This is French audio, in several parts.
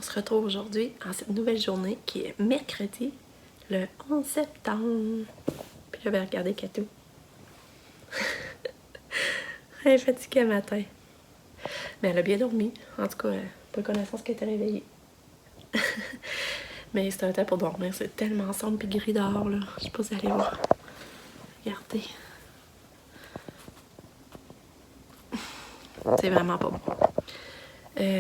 se retrouve aujourd'hui en cette nouvelle journée qui est mercredi, le 11 septembre. Puis là, ben, regardez Katou. Elle est fatiguée le matin. Mais elle a bien dormi. En tout cas, pas connaissance qu'elle était réveillée. Mais c'est un temps pour dormir. C'est tellement sombre et gris dehors, là. Je sais pas si vous allez voir. Regardez. C'est vraiment pas bon.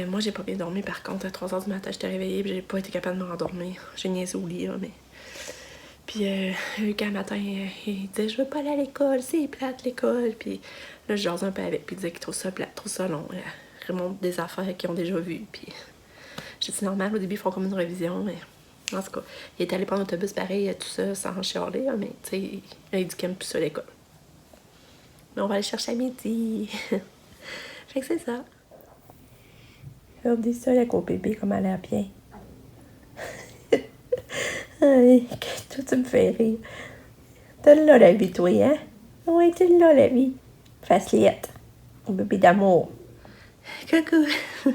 Moi, j'ai pas bien dormi par contre. À 3h du matin, j'étais réveillée et j'ai pas été capable de me rendormir. J'ai niaisé au lit, là, mais. Puis, Lucas, le matin, il disait je veux pas aller à l'école, c'est plate l'école. Puis là, je jasais un peu avec, puis il disait qu'il trouve ça plate, trouve ça long. Il remonte des affaires qu'ils ont déjà vues. Puis, j'ai dit normal, au début, ils font comme une révision, mais. En tout cas, il est allé prendre l'autobus pareil, tout ça, sans chialer, là, mais tu sais, il dit qu'il aime plus ça l'école. Mais on va aller chercher à midi. Fait que c'est ça. Regardez ça, la gros bébé, comme elle a l'air bien. Ay, toi, tu me fais rire. T'as là la vie, toi, hein? Oui, t'as là la vie. Facilite. Un bébé d'amour. Coucou. Je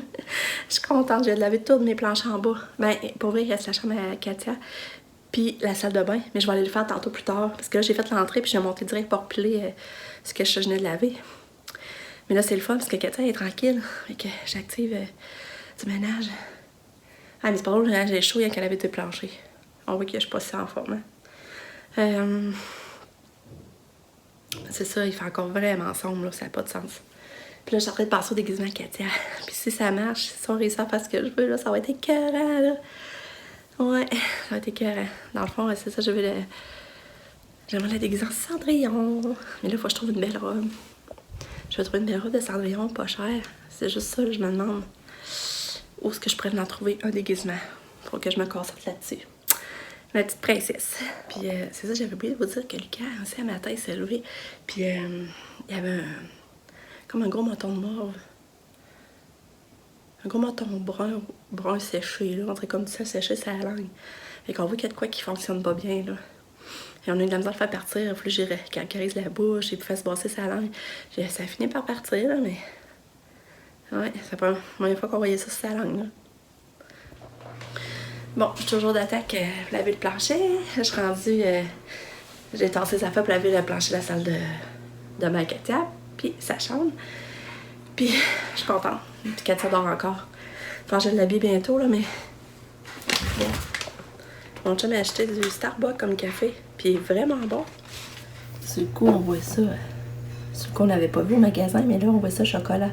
suis contente, je vais laver toutes mes planches en bas. Ben, pour vrai, il reste la chambre à Katia. Puis la salle de bain. Mais je vais aller le faire tantôt plus tard. Parce que là, j'ai fait l'entrée, puis j'ai monté direct pour repiler ce que je venais de laver. Mais là, c'est le fun parce que Katia est tranquille. Fait que j'active du ménage. Ah, mais c'est pas drôle, j'ai chaud, il y a qu'elle avait été planchée. On voit que je suis pas si en forme. Hein? C'est ça, il fait encore vraiment sombre, là, ça n'a pas de sens. Puis là, je suis en train de passer au déguisement à Katia. Puis si ça marche, si on réussit à faire ce que je veux, là, ça va être écœurant, là. Ouais, ça va être écœurant. Dans le fond, c'est ça, j'aimerais la déguiser en Cendrillon. Mais là, il faut que je trouve une belle robe. Je vais trouver une belle robe de Cendrillon, pas chère. C'est juste ça, là, je me demande où est-ce que je pourrais en trouver un déguisement. Faut que je me concentre là-dessus. Ma petite princesse. Puis c'est ça, j'avais oublié de vous dire que Lucas, aussi, à matin, il s'est levé. Puis il y avait comme un gros menton de mauve. Un gros menton brun séché, là. On dirait comme ça, séché sa langue. Fait qu'on voit qu'il y a de quoi qui fonctionne pas bien, là. Et on a eu de la misère à le faire partir. Il a fallu que j'y calcarise la bouche et puis fasse brasser sa langue. Ça a fini par partir, là, mais. Ouais, c'est pas la première fois qu'on voyait ça sur sa langue, là. Bon, je suis toujours d'attaque pour laver le plancher. Je suis rendue. J'ai tassé sa feuille pour laver le plancher de la salle de ma Katia, puis sa chambre. Puis, je suis contente. Puis Katia dort encore. Enfin, je vais l'habiller bientôt, là, mais. Bon. Mon chum a acheté du Starbucks comme café, puis il est vraiment bon. Sur le coup, on voit ça. Sur le coup, on n'avait pas vu au magasin, mais là, on voit ça chocolat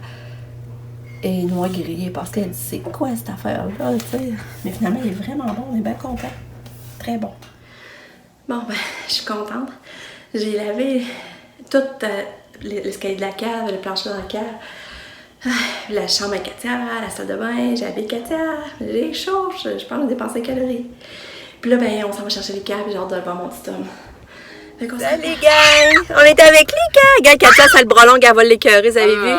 et noix grillées, parce qu'elle dit c'est quoi cette affaire-là, tu sais. Mais finalement, il est vraiment bon, on est bien content. Très bon. Bon, ben, je suis contente. J'ai lavé tout l'escalier de la cave, le plancher dans la cave, la chambre à Katia, la salle de bain, j'ai habillé Katia, j'ai chaud, je pense de dépenser des calories. Puis là, ben, on s'en va chercher les câbles, j'ai hâte de le voir mon petit homme. Salut, gang! On est avec les gars! Regarde, Katia, ça a le bras long, elle va l'écœurer, vous avez vu?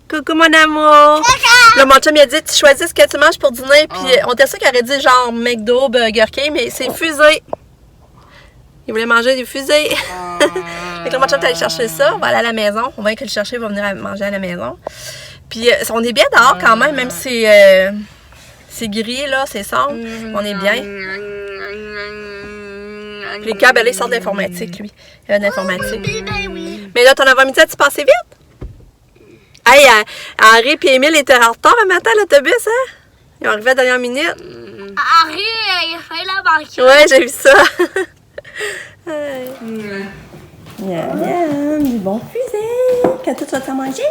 Coucou mon amour! Là, mon chum il a dit tu choisis ce que tu manges pour dîner. Puis on était sûr qu'il aurait dit genre McDo, Burger King, mais c'est fusée. Il voulait manger des fusées. Fait que là, mon chum est allé chercher ça. On va aller à la maison. On va aller le chercher, il va venir manger à la maison. Puis on est bien dehors quand même si c'est gris, là, c'est sombre. On est bien. Puis les câbles, là, ils sortent d'informatique, lui. Il y a de l'informatique. Mais là, ton avant-midi, tu passé vite? Hey, Henri et Émile étaient en retard un matin à l'autobus, hein? Ils ont arrivé à la dernière minute. Henri, il a failli la banquette. Ouais, j'ai vu ça. Miam, miam, du bon fusil. Quand tu vas t'en manger?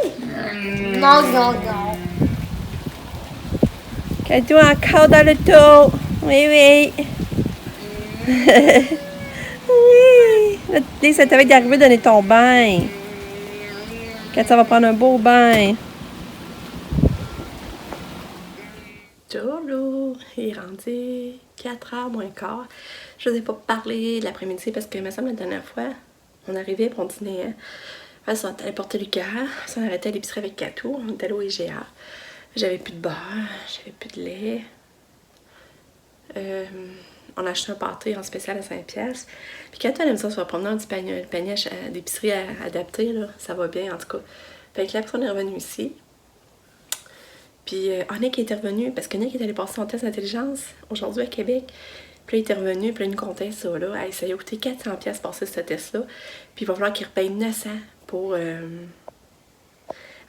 Non, non, non. Katou encore dans l'auto. Oui, oui. Oui. Là, dis, ça t'avait d'arriver donner ton bain. Quand ça va prendre un beau bain. Jolo, il est rendu 4h moins quart. Je vous ai pas parlé de l'après-midi parce que, il me semble, la dernière fois, on arrivait et on dînait. Enfin, on est allé porter Lucas. On s'est arrêté à l'épicerie avec Katou. On est allé au IGA. J'avais plus de beurre, j'avais plus de lait. On a acheté un pâté en spécial à 5$. Puis quand elle aime ça, on va promener dans du panier d'épicerie adapté, là. Ça va bien, en tout cas. Fait que là, après, on est revenu ici. Puis Nick était revenu, parce que Nick est allé passer son test d'intelligence aujourd'hui à Québec. Puis là, il était revenu, puis là, il nous comptait ça, là. Hey, ça lui a coûté 400$ passer ce test-là. Puis il va falloir qu'il repaye 900$ pour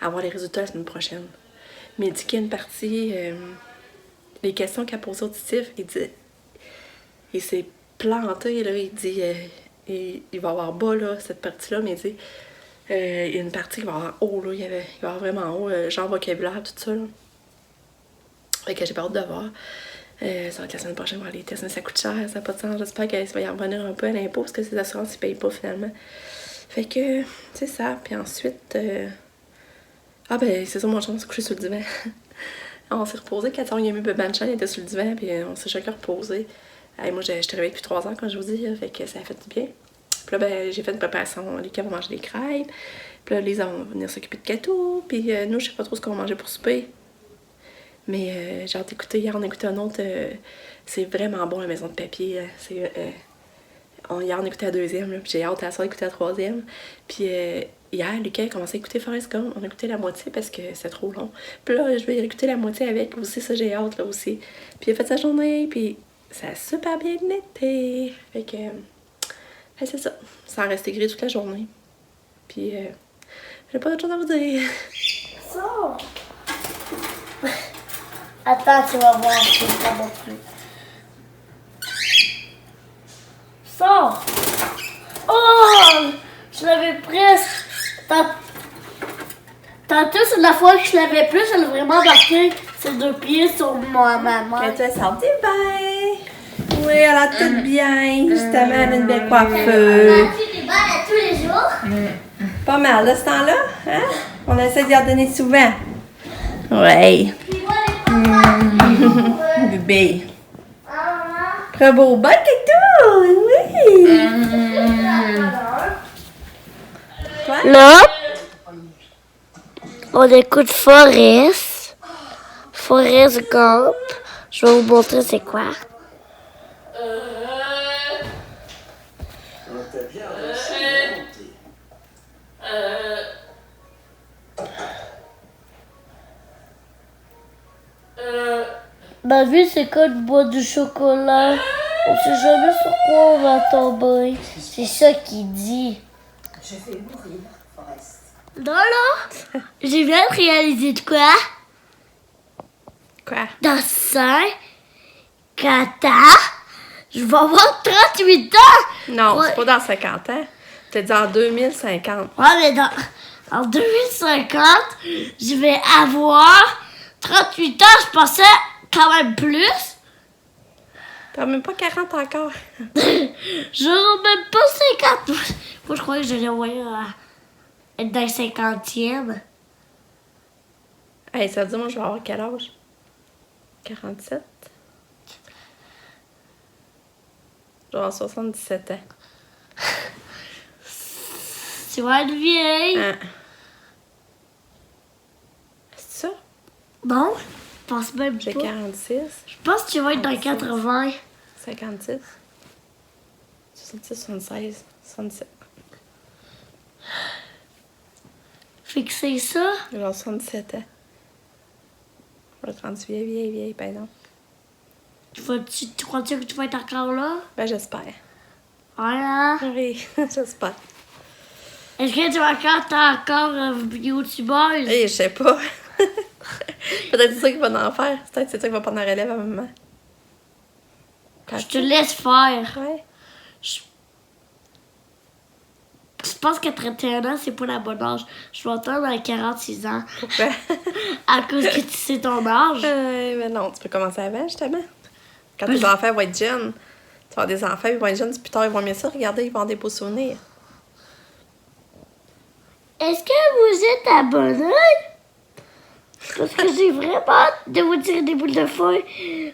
avoir les résultats la semaine prochaine. Mais il dit qu'il y a une partie... les questions qu'il a posées au auditif, il dit... Il s'est planté, là. Il dit... il va avoir bas, là, cette partie-là, mais il dit... il y a une partie qui va avoir haut, là. Il va avoir vraiment haut, genre vocabulaire, tout ça, là. Fait que j'ai pas hâte de voir. Ça va être la semaine prochaine voir les tests, mais ça coûte cher, ça n'a pas de sens. J'espère qu'il va y en revenir un peu à l'impôt parce que ces assurances ils payent pas finalement. Fait que c'est ça. Puis ensuite, c'est ça, mon chum s'est couché sur le divan. On s'est reposé, 4 heures, il a mis Banchan, il était sur le divan, puis on s'est chacun reposé. Moi, j'étais réveillée depuis 3 ans, quand je vous dis, fait que ça a fait du bien. Puis là, j'ai fait une préparation. Les vont manger des crêpes. Puis là, Lisa va venir s'occuper de gâteaux. Puis nous, je sais pas trop ce qu'on va manger pour souper. Mais j'ai hâte d'écouter. Hier, on a écouté un autre. C'est vraiment bon, la maison de papier. Hier, on a écouté la deuxième. Là, puis j'ai hâte à la soirée d'écouter la troisième. Puis hier, Lucas a commencé à écouter Forrest Gump. On a écouté la moitié parce que c'est trop long. Puis là, je vais écouter la moitié avec aussi. Ça, j'ai hâte là aussi. Puis il a fait sa journée. Puis ça a super bien été. Fait que c'est ça. Ça a resté gris toute la journée. Puis j'ai pas d'autre chose à vous dire. Sors! Attends, tu vas voir, je ne pas non plus. Sors! Oh! Je l'avais presque. Tantôt, c'est la fois que je l'avais plus, elle a vraiment marqué ses 2 pieds sur ma main. Elle te sentait bien. Oui, elle a tout bien. Justement, elle a une belle coiffeur. Tu des balles à tous les jours? Pas mal, de ce temps-là. Hein? On essaie d'y en donner souvent. Ouais. Bébé. Très beau bol que tout. Oui. Quoi? Là, on écoute Forrest Gump. Je vais vous montrer c'est quoi. Ma vie, c'est comme boire du chocolat. On sait jamais sur quoi on va tomber. C'est ça qu'il dit. Je vais mourir, Forrest. Non, non. J'ai bien réalisé de quoi? Quoi? Dans 5, 4 ans, je vais avoir 38 ans. Non, Ouais. c'est pas dans 50 ans. T'as dit en 2050. Ouais, mais en 2050, je vais avoir 38 ans. Je pensais quand même plus. T'as même pas 40 encore. J'aurai même pas 50. Moi, je croyais que j'allais être dans le 50e. Hey, ça veut dire, moi, je vais avoir quel âge? 47? Je vais avoir 77 ans. Tu vas être vieille. Hein? C'est ça? Non, je pense même J'ai pas. 46, Je pense que tu vas être dans 80. 56, 66, 76, 77. Fait que c'est ça. Je vais avoir 77 ans. Je vais être rendue vieille, par exemple. Tu crois-tu que tu vas être encore là? Ben, j'espère. Voilà. Oui, j'espère. Est-ce que tu vas encore youtubeur? Et je sais pas. Peut-être c'est ça qu'il va en faire. Peut-être c'est ça qui va prendre la relève à maman. Je te laisse faire. Ouais. Je pense qu'à 31 ans, c'est pas la bonne âge. Je vais attendre à 46 ans. Pourquoi? À cause que tu sais ton âge. Mais non, tu peux commencer avant, justement. Quand tes enfants vont être jeunes, tu vas avoir des enfants, ils vont être jeunes, puis plus tard, ils vont mieux ça. Regardez, ils vont avoir des beaux souvenirs. Est-ce que vous êtes abonné? Parce que j'ai vraiment hâte de vous tirer des boules de feuille.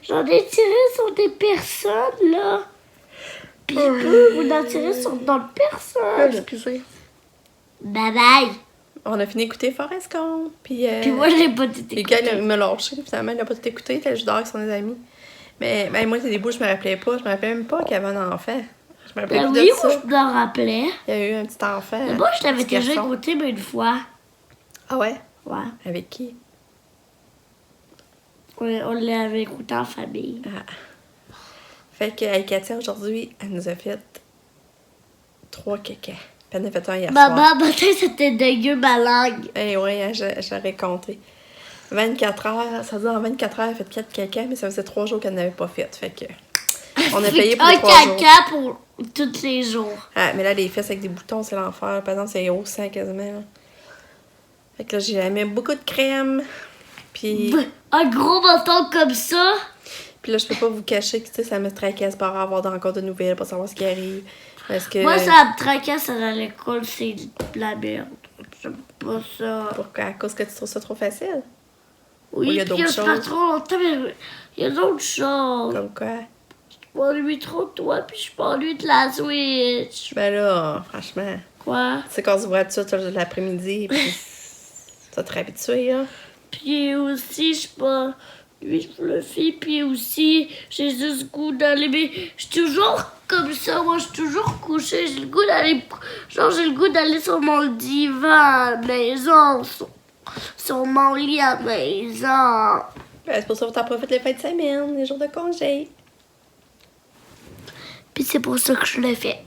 J'en ai tiré sur des personnes, là. Puis je peux vous en tirer sur d'autres personnes. Excusez. Bye bye. On a fini d'écouter Forrest Gump, puis... Puis moi, j'ai pas tout le gars, écouté. il m'a lâché, finalement, il n'a pas tout écouté, il était juste dehors avec son amis. Mais moi, c'est des bouts, je me rappelais pas. Je me rappelais même pas qu'il y avait un enfant. Je me rappelais Ben plus oui, de ça. moi, je me rappelais. Il y a eu un petit enfant. Mais moi, je un l'avais petit déjà garçon. écouté, mais une fois. Ah ouais? Ouais. Avec qui? On l'avait écouté en famille. Ah. Fait que Katia, aujourd'hui, elle nous a fait 3 caca. Puis elle en a fait un hier soir. Maman, matin, c'était dégueu ma langue. Eh oui, hein, j'aurais compté. 24 heures, ça veut dire en 24 heures, elle a fait 4 caca, mais ça faisait 3 jours qu'elle n'avait pas fait. Fait que on a payé pour les 3 jours. Un caca pour tous les jours. Ah, mais là, les fesses avec des boutons, c'est l'enfer. Par exemple, c'est haut sang quasiment. Là. Fait que là, j'ai mis beaucoup de crème. Puis... Un gros bâton comme ça. Puis là, je peux pas vous cacher que, tu sais, ça me tracasse par avoir encore de nouvelles, pour savoir ce qui arrive. Parce que... Moi, ça me tracasse à l'école, c'est de la merde. J'aime pas ça. Pourquoi? À cause que tu trouves ça trop facile? Oui, Ou il y a puis d'autres ça fait choses? trop longtemps, mais il y a d'autres choses. Comme quoi? Je m'ennuie trop de toi, puis je m'ennuie de la Switch. Ben là, franchement, Quoi? tu sais qu'on se voit tout ça l'après-midi, puis ça te réhabitué, là. Puis aussi, je sais pas, lui, je le fais, puis aussi, j'ai juste le goût d'aller, mais je suis toujours comme ça, moi, je suis toujours couchée, j'ai le goût d'aller, genre, j'ai le goût d'aller sur mon divan à la maison, sur mon lit à la maison. Ben, c'est pour ça que t'en profites les fins de semaine, les jours de congé. Puis c'est pour ça que je le fais.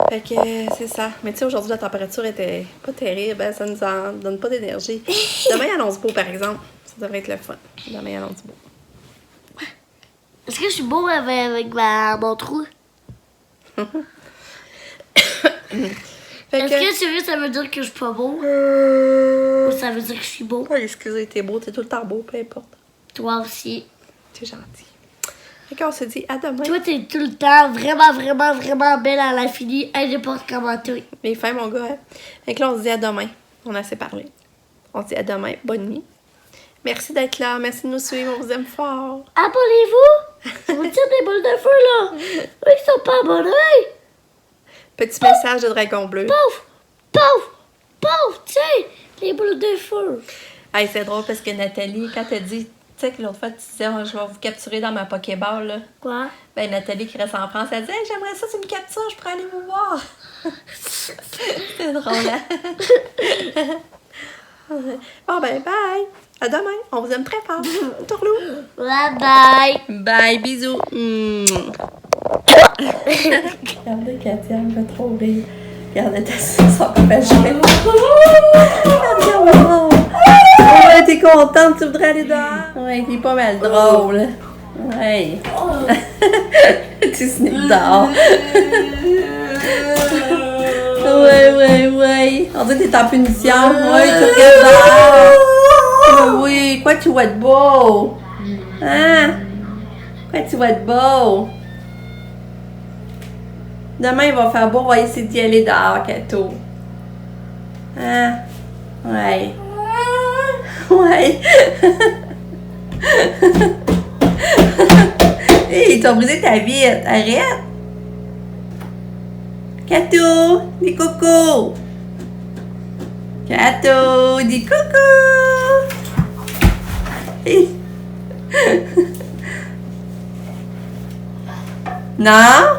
Fait que c'est ça. Mais tu sais, aujourd'hui, la température était pas terrible. Hein, ça nous en donne pas d'énergie. Demain, il annonce beau, par exemple. Ça devrait être le fun. Demain, il annonce beau. Est-ce que je suis beau avec mon trou? Fait Est-ce que sérieux, ça veut dire que je suis pas beau? Ou ça veut dire que je suis beau? Oh, excusez, t'es beau, t'es tout le temps beau, peu importe. Toi aussi. T'es gentil. Fait qu'on se dit à demain. Toi, t'es tout le temps vraiment, vraiment, vraiment belle à l'infini, n'importe comment toi. Les fins, mon gars. Hein? Fait que là, on se dit à demain. On a assez parlé. On se dit à demain. Bonne nuit. Merci d'être là. Merci de nous suivre. On vous aime fort. Abonnez-vous! Je vous tire des boules de feu, là! Eux qui sont pas abonnés! Petit message de dragon bleu. Pouf! Pouf! Pouf! Tu sais, les boules de feu. Hey, c'est drôle parce que Nathalie, quand elle dit, tu sais que l'autre fois, tu disais, oh, je vais vous capturer dans ma Pokéball, là. Quoi? Ben, Nathalie qui reste en France, elle dit, hey, j'aimerais ça, tu me captures, je pourrais aller vous voir. C'est drôle, hein? Bon, ben, bye. À demain. On vous aime très fort. Tourlou. Bye bye! Bye, bisous. Regardez, Katia, elle me fait trop rire. Regarde, elle est assise sur son page. Regarde, ouais, t'es contente, tu voudrais aller dehors? Ouais, t'es pas mal drôle. Ouais. Tu sneaks dehors. Ouais. On dit que t'es en punition. Ouais, tu regardes dehors. Oui, quoi, tu vas être beau? Hein? Quoi, tu vas être beau? Demain, il va faire beau, on va essayer d'y aller dehors, Kato. Hein? Ouais. Ouais. Hey, t'as brisé ta vitre. Arrête. Kato, dis coucou. Kato, dis coucou. Hey. Non.